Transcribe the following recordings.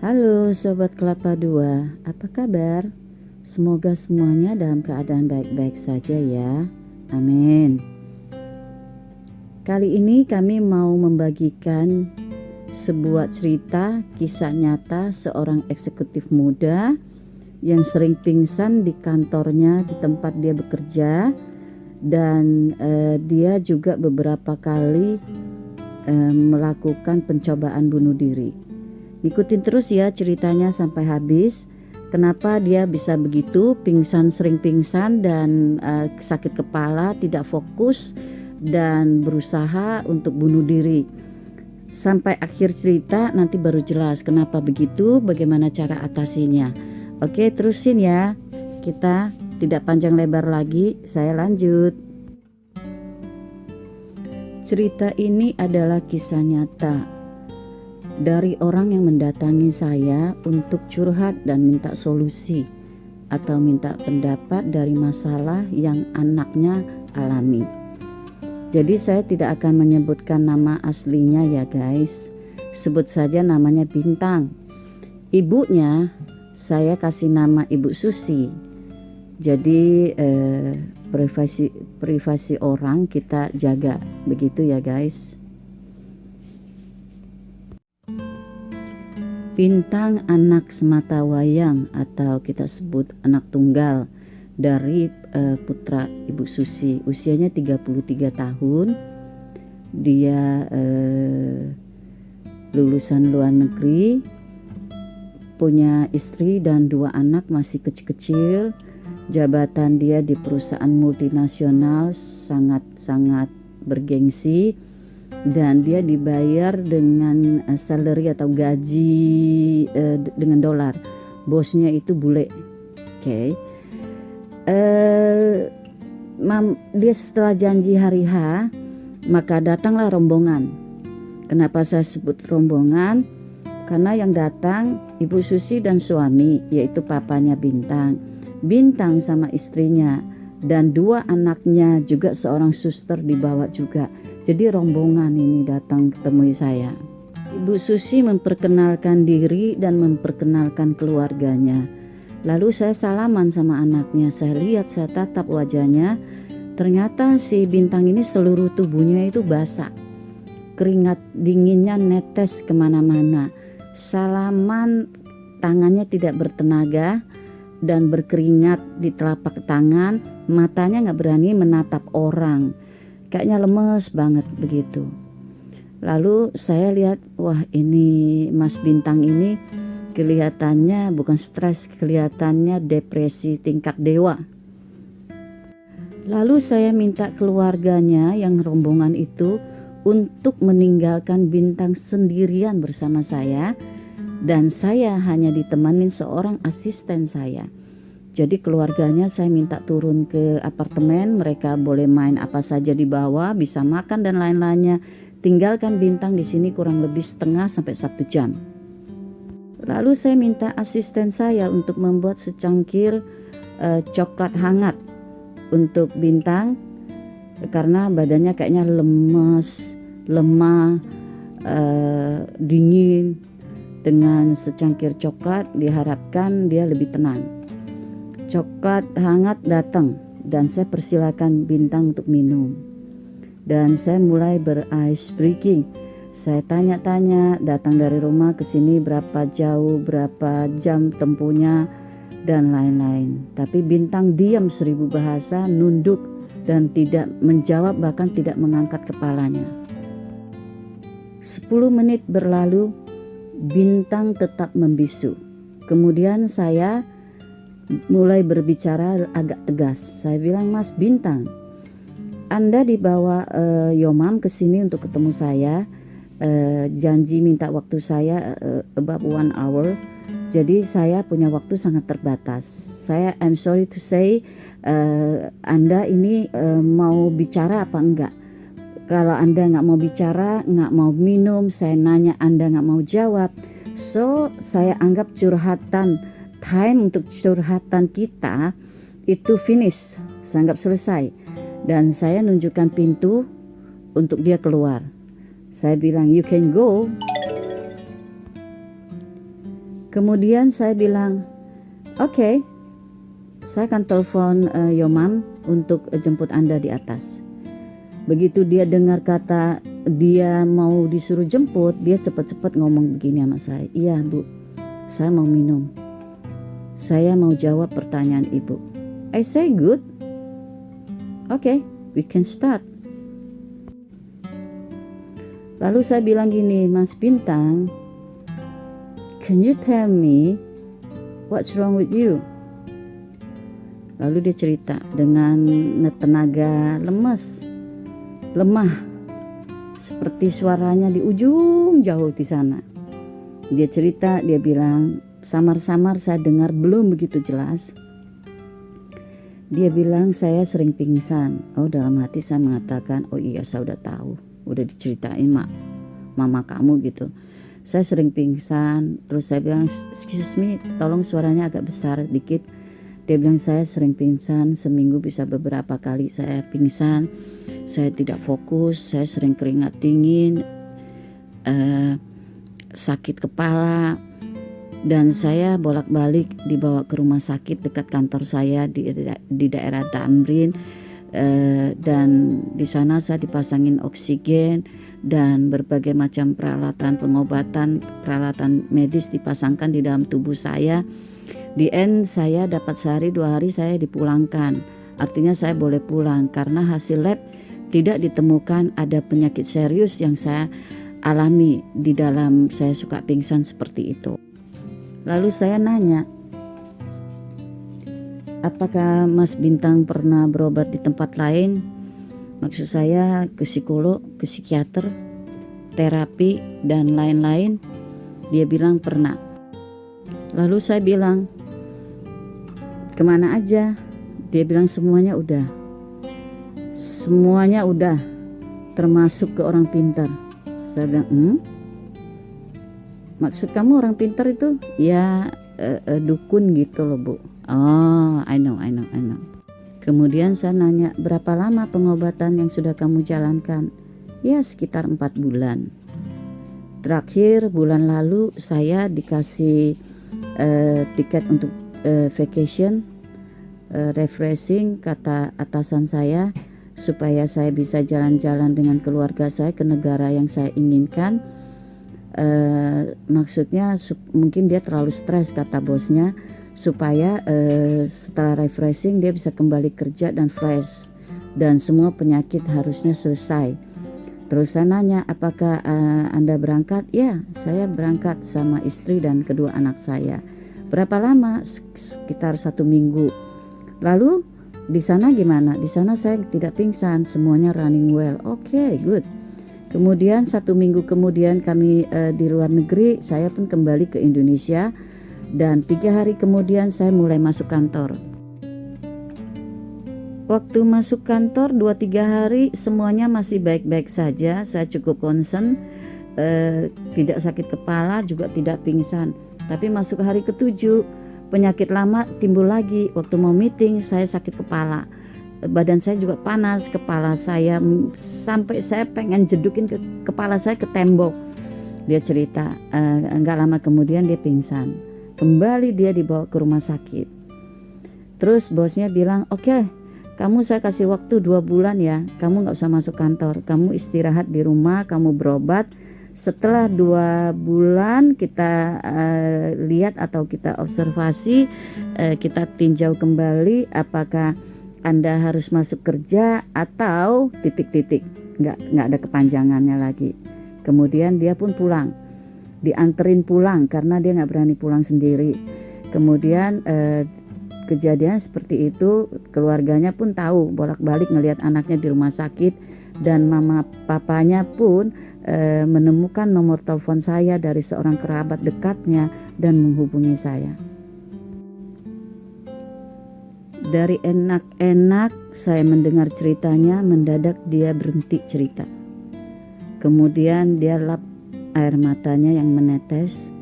Halo Sobat Kelapa 2, apa kabar? Semoga semuanya dalam keadaan baik-baik saja ya, amin. Kali ini kami mau membagikan sebuah cerita kisah nyata seorang eksekutif muda yang sering pingsan di kantornya di tempat dia bekerja. Dan dia juga beberapa kali melakukan pencobaan bunuh diri. Ikutin terus ya ceritanya sampai habis. Kenapa dia bisa begitu, sering pingsan dan sakit kepala, tidak fokus dan berusaha untuk bunuh diri. Sampai akhir cerita nanti baru jelas kenapa begitu, bagaimana cara atasinya. Oke, terusin ya. Kita tidak panjang lebar lagi, saya lanjut. Cerita ini adalah kisah nyata dari orang yang mendatangi saya untuk curhat dan minta solusi atau minta pendapat dari masalah yang anaknya alami. Jadi saya tidak akan menyebutkan nama aslinya ya guys, sebut saja namanya Bintang. Ibunya saya kasih nama Ibu Susi. Jadi privasi orang kita jaga, begitu ya guys. Bintang anak semata wayang atau kita sebut anak tunggal dari putra Ibu Susi. Usianya 33 tahun. Dia lulusan luar negeri, punya istri dan 2 anak masih kecil-kecil. Jabatan dia di perusahaan multinasional sangat-sangat bergengsi. Dan dia dibayar dengan salary atau gaji dengan dolar. Bosnya itu bule. Oke. Dia setelah janji hari H, maka datanglah rombongan. Kenapa saya sebut rombongan? Karena yang datang Ibu Susi dan suami, yaitu papanya Bintang. Bintang sama istrinya dan 2 anaknya, juga seorang suster dibawa juga. Jadi rombongan ini datang ketemu saya. Ibu Susi memperkenalkan diri dan memperkenalkan keluarganya. Lalu saya salaman sama anaknya. Saya lihat, saya tatap wajahnya. Ternyata si Bintang ini seluruh tubuhnya itu basah. Keringat dinginnya netes kemana-mana. Salaman, tangannya tidak bertenaga dan berkeringat di telapak tangan. Matanya gak berani menatap orang. Kayaknya lemes banget begitu. Lalu saya lihat, wah ini Mas Bintang ini kelihatannya bukan stres, kelihatannya depresi tingkat dewa. Lalu saya minta keluarganya yang rombongan itu untuk meninggalkan Bintang sendirian bersama saya. Dan saya hanya ditemani seorang asisten saya. Jadi keluarganya saya minta turun ke apartemen, mereka boleh main apa saja di bawah, bisa makan dan lain-lainnya. Tinggalkan Bintang di sini kurang lebih setengah sampai 1 jam. Lalu saya minta asisten saya untuk membuat secangkir coklat hangat untuk Bintang karena badannya kayaknya lemes, lemah, dingin. Dengan secangkir coklat diharapkan dia lebih tenang. Coklat hangat datang dan saya persilakan Bintang untuk minum. Dan saya mulai ber-ice breaking. Saya tanya-tanya, datang dari rumah ke sini berapa jauh, berapa jam tempuhnya dan lain-lain. Tapi Bintang diam 1000 bahasa, nunduk dan tidak menjawab, bahkan tidak mengangkat kepalanya. 10 menit berlalu, Bintang tetap membisu. Kemudian saya mulai berbicara agak tegas. Saya bilang, Mas Bintang, Anda dibawa Yomam ke sini untuk ketemu saya. Janji minta waktu saya about 1 hour. Jadi saya punya waktu sangat terbatas. I'm sorry to say, Anda ini mau bicara apa enggak? Kalau Anda nggak mau bicara, nggak mau minum, saya nanya Anda nggak mau jawab. So saya anggap time untuk curhatan kita itu finish, saya anggap selesai. Dan saya nunjukkan pintu untuk dia keluar. Saya bilang, you can go. Kemudian saya bilang, oke, saya akan telepon your mom untuk jemput Anda di atas. Begitu dia dengar kata dia mau disuruh jemput, dia cepat-cepat ngomong begini sama saya, iya Bu, saya mau minum. Saya mau jawab pertanyaan ibu. I say good. Okay, we can start. Lalu saya bilang gini, Mas Bintang, can you tell me what's wrong with you? Lalu dia cerita dengan tenaga lemah, seperti suaranya di ujung jauh di sana. Dia cerita, dia bilang, samar-samar saya dengar belum begitu jelas. Dia bilang saya sering pingsan. Oh, dalam hati saya mengatakan, oh iya saya udah tahu, udah diceritain mama kamu gitu. Saya sering pingsan. Terus saya bilang, excuse me, tolong suaranya agak besar dikit. Dia bilang saya sering pingsan, seminggu bisa beberapa kali saya pingsan. Saya tidak fokus, saya sering keringat dingin, sakit kepala. Dan saya bolak-balik dibawa ke rumah sakit dekat kantor saya di daerah Tamrin, dan di sana saya dipasangin oksigen dan berbagai macam peralatan pengobatan, peralatan medis dipasangkan di dalam tubuh saya. Di end saya dapat sehari 2 hari saya dipulangkan. Artinya saya boleh pulang karena hasil lab tidak ditemukan ada penyakit serius yang saya alami di dalam saya suka pingsan seperti itu. Lalu saya nanya, apakah Mas Bintang pernah berobat di tempat lain? Maksud saya ke psikolog, ke psikiater, terapi, dan lain-lain. Dia bilang pernah. Lalu saya bilang, kemana aja? Dia bilang semuanya udah. Semuanya udah, termasuk ke orang pintar. Saya bilang, maksud kamu orang pintar itu? Ya dukun gitu loh Bu. Oh, I know. Kemudian saya nanya, berapa lama pengobatan yang sudah kamu jalankan? Ya sekitar 4 bulan. Terakhir bulan lalu saya dikasih tiket untuk vacation, refreshing, kata atasan saya, supaya saya bisa jalan-jalan dengan keluarga saya ke negara yang saya inginkan. Maksudnya mungkin dia terlalu stres, kata bosnya, supaya setelah refreshing dia bisa kembali kerja dan fresh dan semua penyakit harusnya selesai. Terus saya nanya, apakah Anda berangkat? Ya, saya berangkat sama istri dan kedua anak saya. Berapa lama? Sekitar 1 minggu. Lalu di sana gimana? Di sana saya tidak pingsan, semuanya running well. Okay, good. Kemudian 1 minggu kemudian kami di luar negeri, saya pun kembali ke Indonesia, dan 3 hari kemudian saya mulai masuk kantor. Waktu masuk kantor 2-3 hari semuanya masih baik-baik saja, saya cukup concern, tidak sakit kepala juga tidak pingsan. Tapi masuk hari ke-7 penyakit lama timbul lagi. Waktu mau meeting saya sakit kepala. Badan saya juga panas, kepala saya sampai saya pengen jedukin kepala saya ke tembok. Dia cerita, enggak lama kemudian dia pingsan. Kembali dia dibawa ke rumah sakit. Terus bosnya bilang, oke, kamu saya kasih waktu 2 bulan ya, kamu gak usah masuk kantor, kamu istirahat di rumah, kamu berobat. Setelah 2 bulan kita lihat atau kita observasi, kita tinjau kembali apakah Anda harus masuk kerja atau titik-titik, nggak ada kepanjangannya lagi. Kemudian dia pun pulang, dianterin pulang karena dia nggak berani pulang sendiri. Kemudian kejadian seperti itu, keluarganya pun tahu, bolak-balik ngelihat anaknya di rumah sakit, dan mama papanya pun menemukan nomor telepon saya dari seorang kerabat dekatnya dan menghubungi saya. Dari enak-enak saya mendengar ceritanya, mendadak dia berhenti cerita. Kemudian dia lap air matanya yang menetes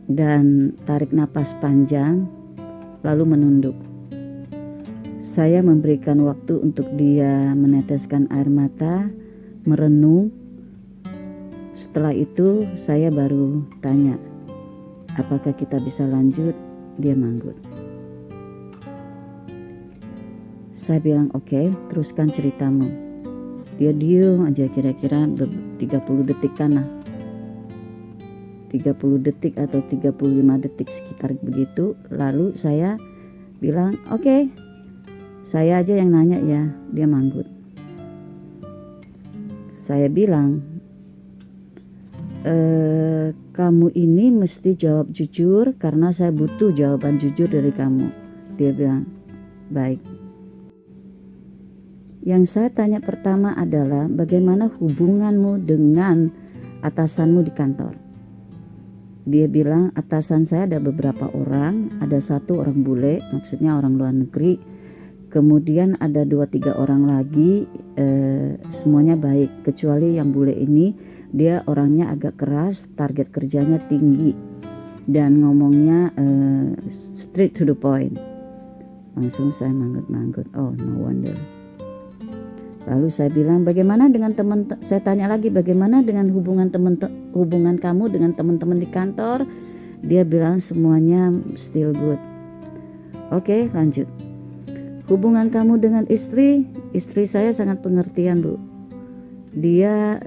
dan tarik napas panjang, lalu menunduk. Saya memberikan waktu untuk dia meneteskan air mata, merenung. Setelah itu saya baru tanya, apakah kita bisa lanjut? Dia manggut. Saya bilang oke, teruskan ceritamu. Dia diem aja kira-kira 30 detikan lah. 30 detik atau 35 detik sekitar begitu. Lalu saya bilang oke, saya aja yang nanya ya. Dia manggut. Saya bilang kamu ini mesti jawab jujur karena saya butuh jawaban jujur dari kamu. Dia bilang baik. Yang saya tanya pertama adalah bagaimana hubunganmu dengan atasanmu di kantor. Dia bilang atasan saya ada beberapa orang, ada satu orang bule, maksudnya orang luar negeri. Kemudian ada 2-3 orang lagi, semuanya baik kecuali yang bule ini. Dia orangnya agak keras, target kerjanya tinggi dan ngomongnya straight to the point. Langsung saya manggut-manggut. Oh, no wonder. Lalu saya bilang bagaimana dengan saya tanya lagi bagaimana dengan hubungan kamu dengan teman-teman di kantor? Dia bilang semuanya still good. Oke, lanjut. Hubungan kamu dengan istri saya sangat pengertian, Bu. Dia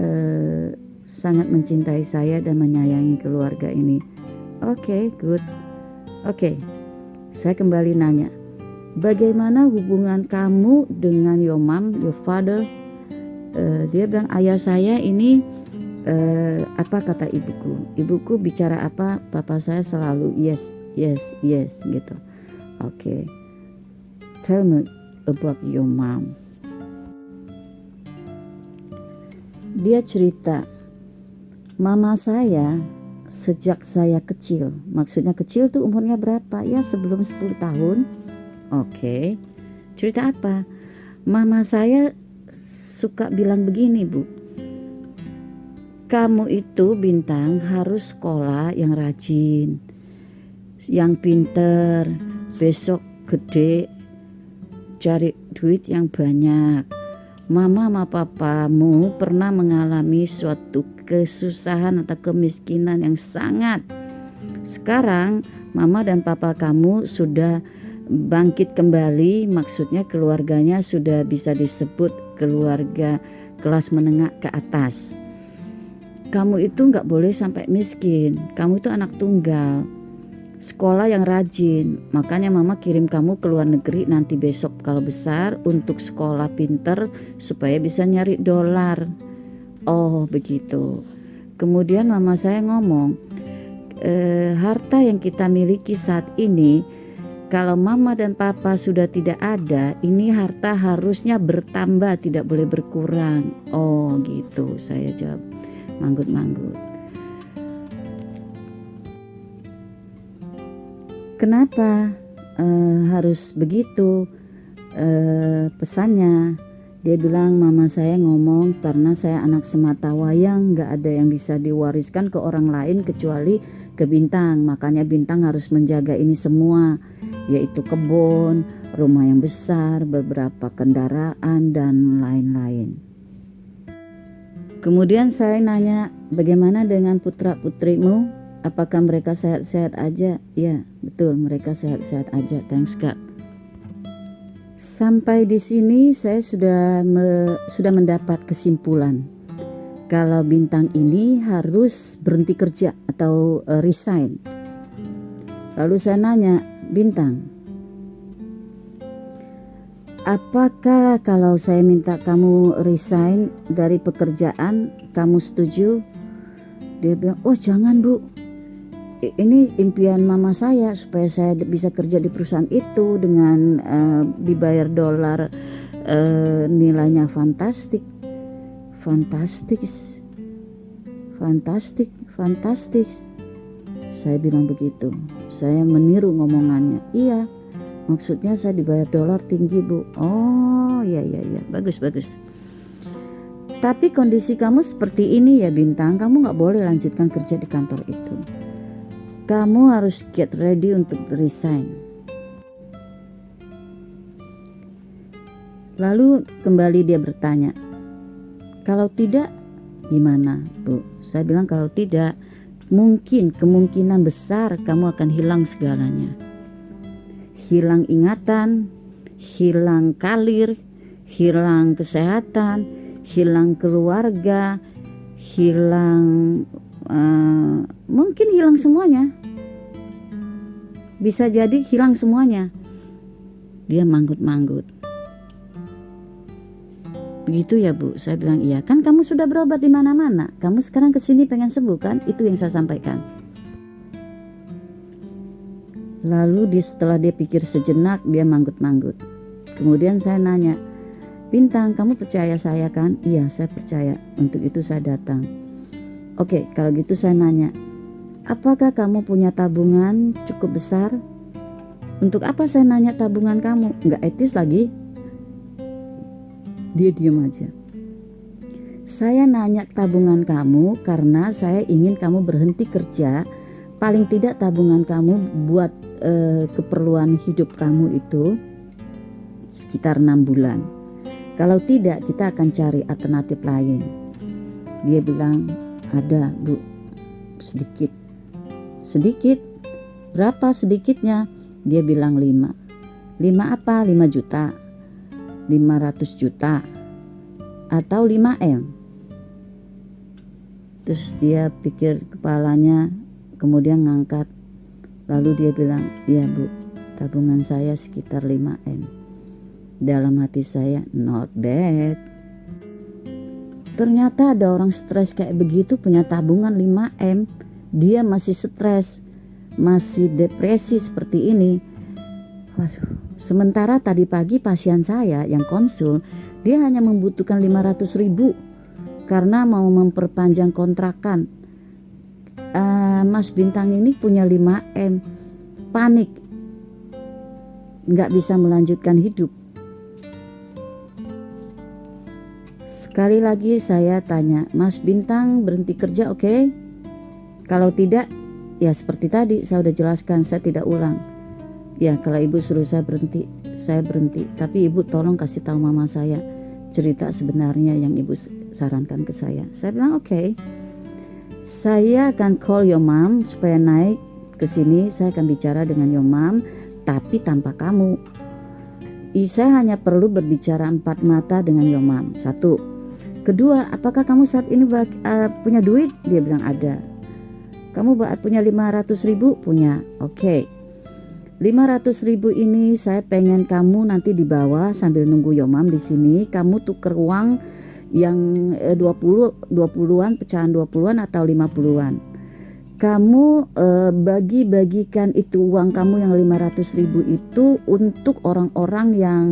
sangat mencintai saya dan menyayangi keluarga ini. Oke, good. Oke, saya kembali nanya. Bagaimana hubungan kamu dengan your mom, your father? Dia bilang ayah saya ini apa kata ibuku? Ibuku bicara apa, papa saya selalu yes gitu. Oke. Tell me about your mom. Dia cerita, mama saya sejak saya kecil. Maksudnya kecil tuh umurnya berapa? Ya sebelum 10 tahun. Oke, cerita apa? Mama saya suka bilang begini, Bu. Kamu itu Bintang harus sekolah yang rajin, yang pinter, besok gede, cari duit yang banyak. Mama sama papamu pernah mengalami suatu kesusahan atau kemiskinan yang sangat. Sekarang mama dan papa kamu sudah bangkit kembali, maksudnya keluarganya sudah bisa disebut keluarga kelas menengah ke atas. Kamu itu gak boleh sampai miskin, kamu itu anak tunggal, sekolah yang rajin, makanya mama kirim kamu ke luar negeri nanti besok kalau besar untuk sekolah pinter supaya bisa nyari dolar. Oh begitu. Kemudian mama saya ngomong, harta yang kita miliki saat ini, kalau mama dan papa sudah tidak ada, ini harta harusnya bertambah, tidak boleh berkurang. Oh gitu, saya jawab manggut-manggut. Kenapa harus begitu pesannya? Dia bilang mama saya ngomong karena saya anak sematawayang, gak ada yang bisa diwariskan ke orang lain kecuali ke Bintang. Makanya Bintang harus menjaga ini semua, yaitu kebun, rumah yang besar, beberapa kendaraan dan lain-lain. Kemudian saya nanya, bagaimana dengan putra-putrimu? Apakah mereka sehat-sehat aja? Ya, betul, mereka sehat-sehat aja, thanks God. Sampai di sini saya sudah mendapat kesimpulan kalau Bintang ini harus berhenti kerja atau resign. Lalu saya nanya, Bintang, apakah kalau saya minta kamu resign dari pekerjaan, kamu setuju? Dia bilang, oh jangan Bu, ini impian mama saya supaya saya bisa kerja di perusahaan itu dengan dibayar dolar, nilainya fantastik. Saya bilang begitu. Saya meniru ngomongannya. Iya, maksudnya saya dibayar dolar tinggi Bu. Oh iya, bagus. Tapi kondisi kamu seperti ini ya Bintang, kamu gak boleh lanjutkan kerja di kantor itu. Kamu harus get ready untuk resign. Lalu kembali dia bertanya, kalau tidak gimana Bu? Saya bilang kalau tidak, kemungkinan besar kamu akan hilang segalanya. Hilang ingatan, hilang karir, hilang kesehatan, hilang keluarga, hilang mungkin hilang semuanya. Bisa jadi hilang semuanya. Dia manggut-manggut. Begitu ya Bu? Saya bilang iya. Kan kamu sudah berobat di mana-mana. Kamu sekarang kesini pengen sembuh kan? Itu yang saya sampaikan. Lalu setelah dia pikir sejenak, dia manggut-manggut. Kemudian saya nanya, Bintang, kamu percaya saya kan? Iya, saya percaya. Untuk itu saya datang. Oke, kalau gitu saya nanya, apakah kamu punya tabungan cukup besar? Untuk apa saya nanya tabungan kamu? Nggak etis lagi. Dia diam aja. Saya nanya tabungan kamu karena saya ingin kamu berhenti kerja. Paling tidak tabungan kamu buat keperluan hidup kamu itu sekitar 6 bulan. Kalau tidak, kita akan cari alternatif lain. Dia bilang, ada Bu, sedikit. Sedikit? Berapa sedikitnya? Dia bilang 5. 5 apa? 5 juta. 500 juta atau 5M. Terus dia pikir kepalanya, kemudian ngangkat, lalu dia bilang, iya Bu, tabungan saya sekitar 5M. Dalam hati saya, not bad. Ternyata ada orang stres kayak begitu punya tabungan 5M. Dia masih stres, masih depresi seperti ini. Waduh. Sementara tadi pagi pasien saya yang konsul, dia hanya membutuhkan 500.000 karena mau memperpanjang kontrakan. Mas Bintang ini punya 5M, panik, nggak bisa melanjutkan hidup. Sekali lagi saya tanya, Mas Bintang berhenti kerja oke? Kalau tidak, ya seperti tadi saya udah jelaskan, saya tidak ulang. Ya kalau ibu suruh saya berhenti, saya berhenti. Tapi ibu tolong kasih tahu mama saya cerita sebenarnya yang ibu sarankan ke saya. Saya bilang oke. Saya akan call your mom supaya naik ke sini. Saya akan bicara dengan your mom, tapi tanpa kamu. Saya hanya perlu berbicara 4 mata dengan your mom. 1. Kedua, apakah kamu saat ini punya duit? Dia bilang ada. Kamu punya 500.000? Punya. Oke. 500.000 ini saya pengen kamu nanti dibawa sambil nunggu Yomam di sini. Kamu tuker uang yang 20-an, pecahan 20-an atau 50-an. Kamu bagi-bagikan itu uang kamu yang 500.000 itu untuk orang-orang yang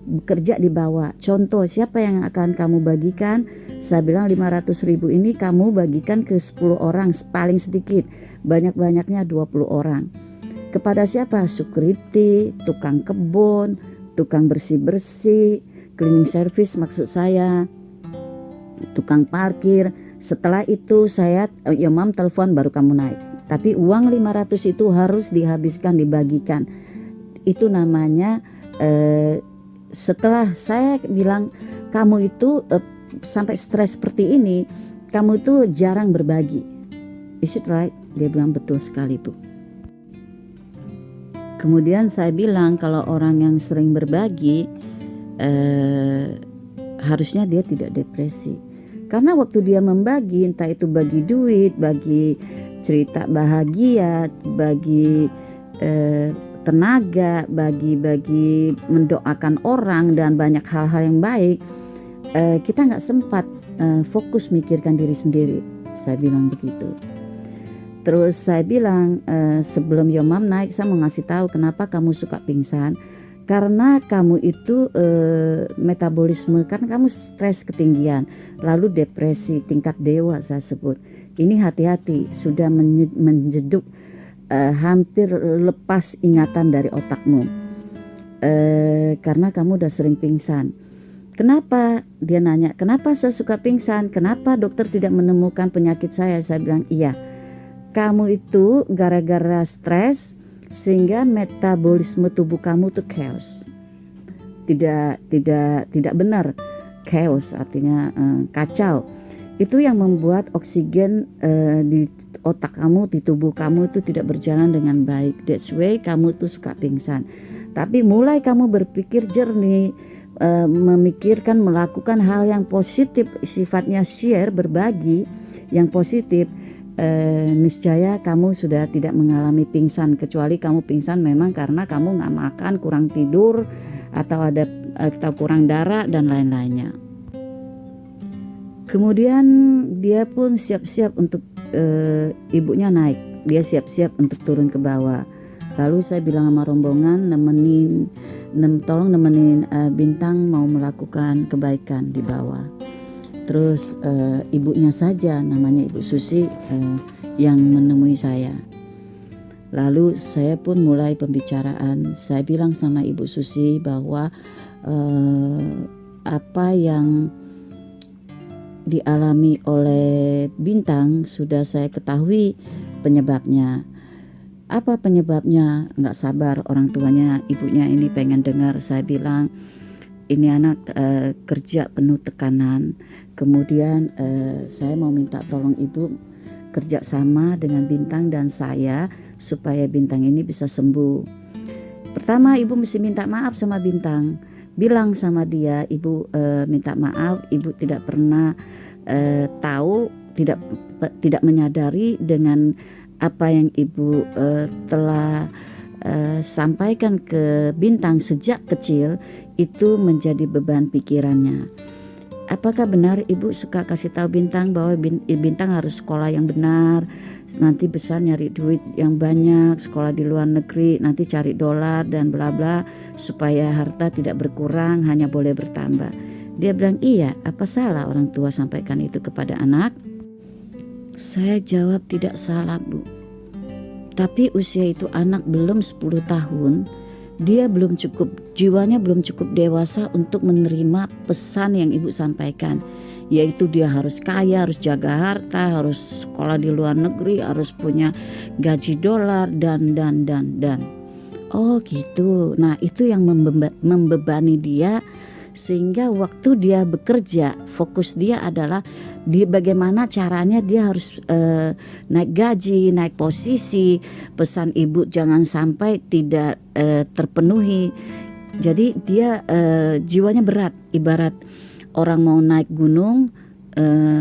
bekerja di bawah. Contoh, siapa yang akan kamu bagikan? Saya bilang 500.000 ini kamu bagikan ke 10 orang paling sedikit. Banyak-banyaknya 20 orang. Kepada siapa? Security, tukang kebun, tukang bersih-bersih, cleaning service maksud saya, tukang parkir. Setelah itu saya, Yomam telepon baru kamu naik. Tapi uang 500 itu harus dihabiskan, dibagikan. Itu namanya setelah saya bilang kamu itu sampai stres seperti ini, kamu itu jarang berbagi. Is it right? Dia bilang betul sekali Bu. Kemudian saya bilang kalau orang yang sering berbagi harusnya dia tidak depresi. Karena waktu dia membagi, entah itu bagi duit, bagi cerita bahagia, bagi tenaga, bagi mendoakan orang dan banyak hal-hal yang baik, kita nggak sempat fokus mikirkan diri sendiri. Saya bilang begitu. Terus saya bilang sebelum Yomam naik saya mau ngasih tahu kenapa kamu suka pingsan. Karena kamu itu metabolisme, kan kamu stres ketinggian, lalu depresi tingkat dewa saya sebut. Ini hati-hati, sudah menjeduk, hampir lepas ingatan dari otakmu. Karena kamu udah sering pingsan. Kenapa? Dia nanya, kenapa saya suka pingsan? Kenapa dokter tidak menemukan penyakit saya? Saya bilang iya. Kamu itu gara-gara stres sehingga metabolisme tubuh kamu tuh chaos. Tidak benar. Chaos artinya kacau. Itu yang membuat oksigen di otak kamu, di tubuh kamu itu tidak berjalan dengan baik. That's why kamu tuh suka pingsan. Tapi mulai kamu berpikir jernih, memikirkan melakukan hal yang positif, sifatnya share, berbagi yang positif, niscaya kamu sudah tidak mengalami pingsan. Kecuali kamu pingsan memang karena kamu nggak makan, kurang tidur, atau kurang darah dan lain-lainnya. Kemudian dia pun siap-siap untuk ibunya naik. Dia siap-siap untuk turun ke bawah. Lalu saya bilang sama rombongan, tolong nemenin Bintang mau melakukan kebaikan di bawah. Terus ibunya saja, namanya Ibu Susi, yang menemui saya. Lalu saya pun mulai pembicaraan. Saya bilang sama Ibu Susi bahwa apa yang dialami oleh Bintang sudah saya ketahui penyebabnya. Apa penyebabnya? Nggak sabar orang tuanya, ibunya ini pengen dengar. Saya bilang ini anak kerja penuh tekanan. Kemudian saya mau minta tolong ibu kerja sama dengan Bintang dan saya supaya Bintang ini bisa sembuh. Pertama, ibu mesti minta maaf sama Bintang. Bilang sama dia, ibu minta maaf, ibu tidak pernah tahu, tidak menyadari dengan apa yang ibu telah sampaikan ke Bintang sejak kecil itu menjadi beban pikirannya. Apakah benar ibu suka kasih tahu Bintang bahwa Bintang harus sekolah yang benar, nanti besar nyari duit yang banyak, sekolah di luar negeri, nanti cari dolar dan bla bla supaya harta tidak berkurang, hanya boleh bertambah. Dia bilang iya, apa salah orang tua sampaikan itu kepada anak? Saya jawab tidak salah bu. Tapi usia itu anak belum 10 tahun. Dia belum cukup, jiwanya belum cukup dewasa untuk menerima pesan yang ibu sampaikan, yaitu dia harus kaya, harus jaga harta, harus sekolah di luar negeri, harus punya gaji dolar dan. Oh gitu. Nah itu yang membebani dia, sehingga waktu dia bekerja fokus dia adalah bagaimana caranya dia harus naik gaji, naik posisi. Pesan ibu jangan sampai tidak terpenuhi. Jadi dia jiwanya berat, ibarat orang mau naik gunung,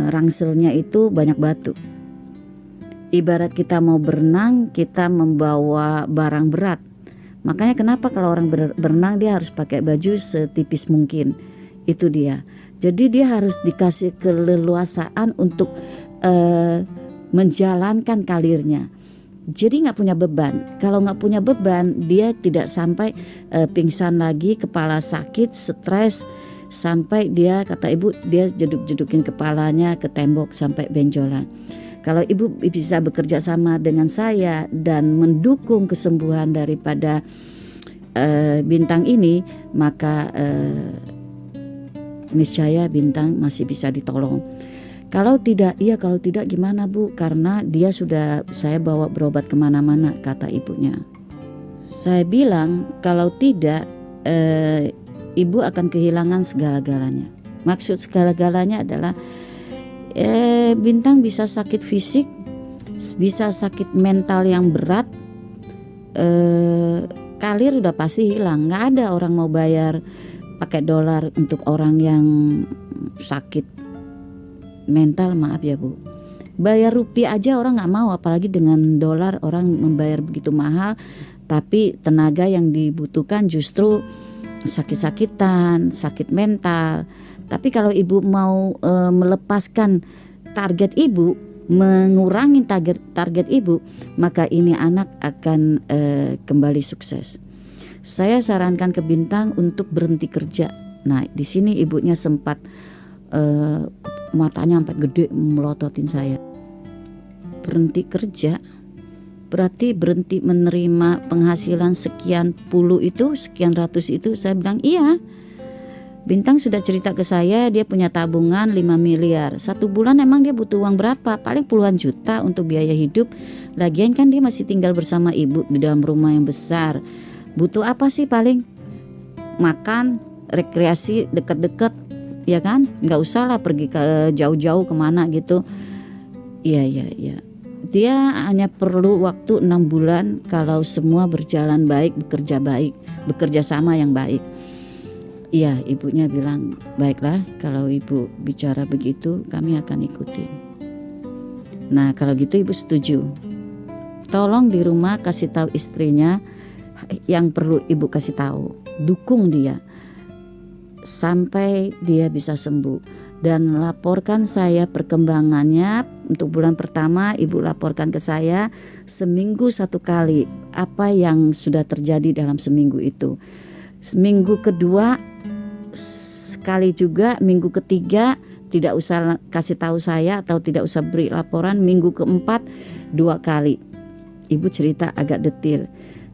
rangselnya itu banyak batu. Ibarat kita mau berenang, kita membawa barang berat. Makanya kenapa kalau orang berenang dia harus pakai baju setipis mungkin. Itu dia. Jadi dia harus dikasih keleluasaan untuk menjalankan karirnya. Jadi nggak punya beban. Kalau nggak punya beban, dia tidak sampai pingsan lagi, kepala sakit, stres, sampai dia, kata ibu, dia jeduk-jedukin kepalanya ke tembok sampai benjolan. Kalau ibu bisa bekerja sama dengan saya dan mendukung kesembuhan daripada Bintang ini, maka niscaya Bintang masih bisa ditolong. Kalau tidak gimana bu? Karena dia sudah saya bawa berobat kemana-mana, kata ibunya. Saya bilang kalau tidak ibu akan kehilangan segala-galanya. Maksud segala-galanya adalah Bintang bisa sakit fisik, bisa sakit mental yang berat, karir udah pasti hilang. Nggak ada orang mau bayar pakai dolar untuk orang yang sakit mental, maaf ya bu. Bayar rupiah aja orang nggak mau, apalagi dengan dolar orang membayar begitu mahal. Tapi tenaga yang dibutuhkan justru sakit-sakitan, sakit mental. Tapi kalau ibu mau melepaskan target ibu, mengurangi target ibu, maka ini anak akan kembali sukses. Saya sarankan ke Bintang untuk berhenti kerja. Nah, di sini ibunya sempat matanya sampai gede melototin saya. Berhenti kerja berarti berhenti menerima penghasilan sekian puluh itu, sekian ratus itu. Saya bilang iya. Bintang sudah cerita ke saya dia punya tabungan 5 miliar. Satu bulan emang dia butuh uang berapa? Paling puluhan juta untuk biaya hidup. Lagian kan dia masih tinggal bersama ibu di dalam rumah yang besar. Butuh apa sih paling? Makan, rekreasi dekat-dekat, ya kan? Nggak usah lah pergi ke jauh-jauh kemana gitu. Iya. Dia hanya perlu waktu 6 bulan kalau semua berjalan baik, bekerja sama yang baik. Iya, ibunya bilang, baiklah kalau ibu bicara begitu kami akan ikutin. Nah kalau gitu ibu setuju. Tolong di rumah kasih tahu istrinya yang perlu ibu kasih tahu. Dukung dia sampai dia bisa sembuh. Dan laporkan saya perkembangannya. Untuk bulan pertama ibu laporkan ke saya seminggu 1 kali apa yang sudah terjadi dalam seminggu itu. Minggu kedua sekali juga, minggu ketiga tidak usah kasih tahu saya atau tidak usah beri laporan. Minggu keempat 2 kali. Ibu cerita agak detail.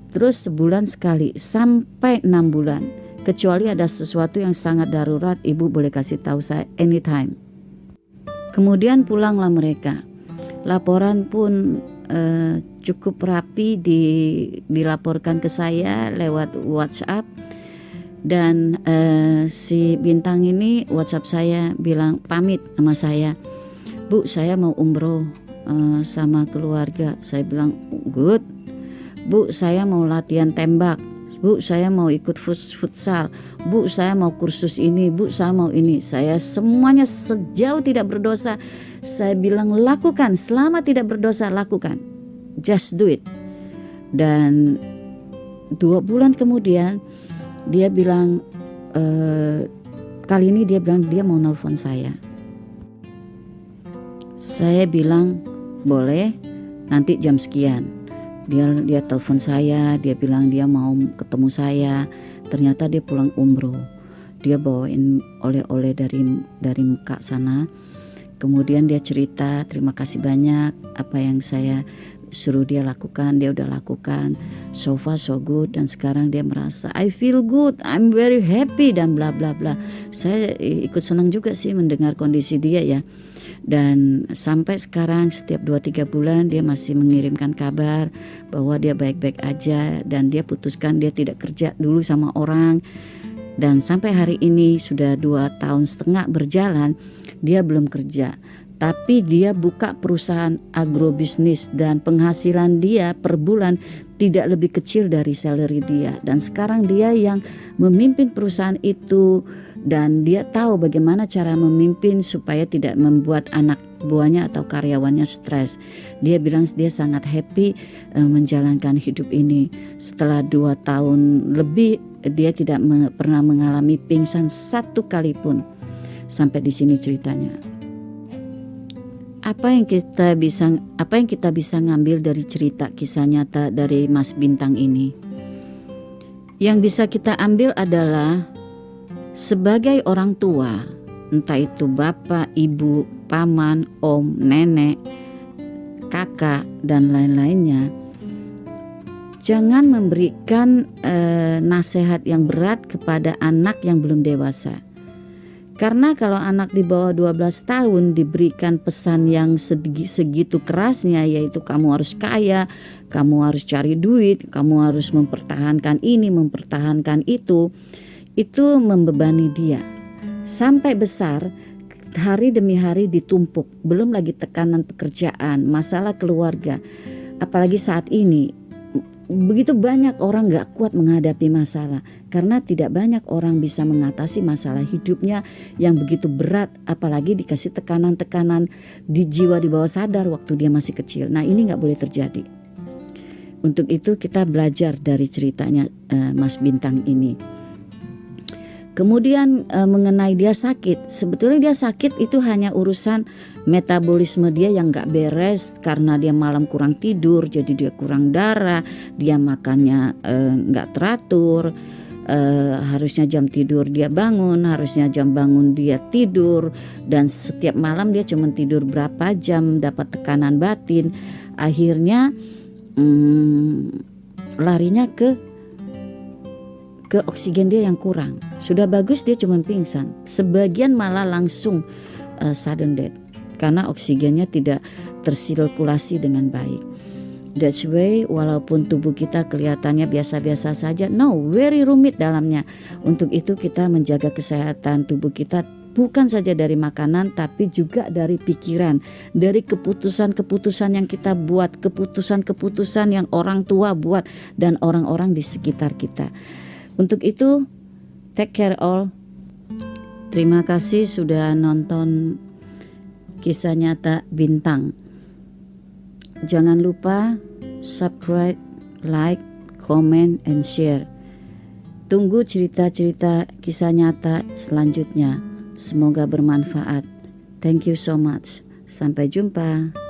Terus sebulan sekali sampai 6 bulan. Kecuali ada sesuatu yang sangat darurat, ibu boleh kasih tahu saya anytime. Kemudian pulanglah mereka. Laporan pun cukup rapi dilaporkan ke saya lewat WhatsApp. Dan si Bintang ini WhatsApp saya bilang pamit sama saya, Bu saya mau umroh sama keluarga. Saya bilang good. Bu saya mau latihan tembak. Bu saya mau ikut futsal. Bu saya mau kursus ini. Bu saya mau ini. Saya semuanya sejauh tidak berdosa. Saya bilang lakukan, selama tidak berdosa lakukan. Just do it. Dan 2 bulan kemudian dia bilang kali ini dia bilang dia mau nelpon saya. Saya bilang boleh, nanti jam sekian. Dia telepon saya, dia bilang dia mau ketemu saya. Ternyata dia pulang umroh. Dia bawain oleh-oleh dari Mekah sana. Kemudian dia cerita terima kasih banyak apa yang saya suruh dia lakukan, dia udah lakukan. So far so good. Dan sekarang dia merasa I feel good, I'm very happy dan bla bla bla. Saya ikut senang juga sih mendengar kondisi dia ya. Dan sampai sekarang setiap 2-3 bulan dia masih mengirimkan kabar bahwa dia baik-baik aja. Dan dia putuskan dia tidak kerja dulu sama orang. Dan sampai hari ini sudah 2,5 tahun berjalan, dia belum kerja. Tapi dia buka perusahaan agrobisnis dan penghasilan dia per bulan tidak lebih kecil dari salary dia. Dan sekarang dia yang memimpin perusahaan itu dan dia tahu bagaimana cara memimpin supaya tidak membuat anak buahnya atau karyawannya stres. Dia bilang dia sangat happy menjalankan hidup ini. Setelah 2 tahun lebih dia tidak pernah mengalami pingsan 1 kali pun. Sampai di sini ceritanya. Apa yang kita bisa ngambil dari cerita kisah nyata dari Mas Bintang ini? Yang bisa kita ambil adalah sebagai orang tua, entah itu bapak, ibu, paman, om, nenek, kakak dan lain-lainnya, jangan memberikan nasihat yang berat kepada anak yang belum dewasa. Karena kalau anak di bawah 12 tahun diberikan pesan yang segitu kerasnya, yaitu kamu harus kaya, kamu harus cari duit, kamu harus mempertahankan ini, mempertahankan itu membebani dia. Sampai besar, hari demi hari ditumpuk, belum lagi tekanan pekerjaan, masalah keluarga. Apalagi saat ini, begitu banyak orang gak kuat menghadapi masalah karena tidak banyak orang bisa mengatasi masalah hidupnya yang begitu berat, apalagi dikasih tekanan-tekanan di jiwa di bawah sadar waktu dia masih kecil. Nah ini gak boleh terjadi. Untuk itu kita belajar dari ceritanya Mas Bintang ini. Kemudian mengenai dia sakit, sebetulnya dia sakit itu hanya urusan metabolisme dia yang gak beres karena dia malam kurang tidur, jadi dia kurang darah, dia makannya gak teratur, harusnya jam tidur dia bangun, harusnya jam bangun dia tidur, dan setiap malam dia cuma tidur berapa jam, dapat tekanan batin, akhirnya larinya ke oksigen dia yang kurang. Sudah bagus dia cuma pingsan, sebagian malah langsung sudden death karena oksigennya tidak tersirkulasi dengan baik. That's why walaupun tubuh kita kelihatannya biasa-biasa saja, no, very rumit dalamnya. Untuk itu kita menjaga kesehatan tubuh kita Bukan saja dari makanan, tapi juga dari pikiran, dari keputusan-keputusan yang kita buat, keputusan-keputusan yang orang tua buat, dan orang-orang di sekitar kita. Untuk itu, take care all. Terima kasih sudah nonton Kisah Nyata Bintang. Jangan lupa subscribe, like, comment, and share. Tunggu cerita-cerita kisah nyata selanjutnya. Semoga bermanfaat. Thank you so much. Sampai jumpa.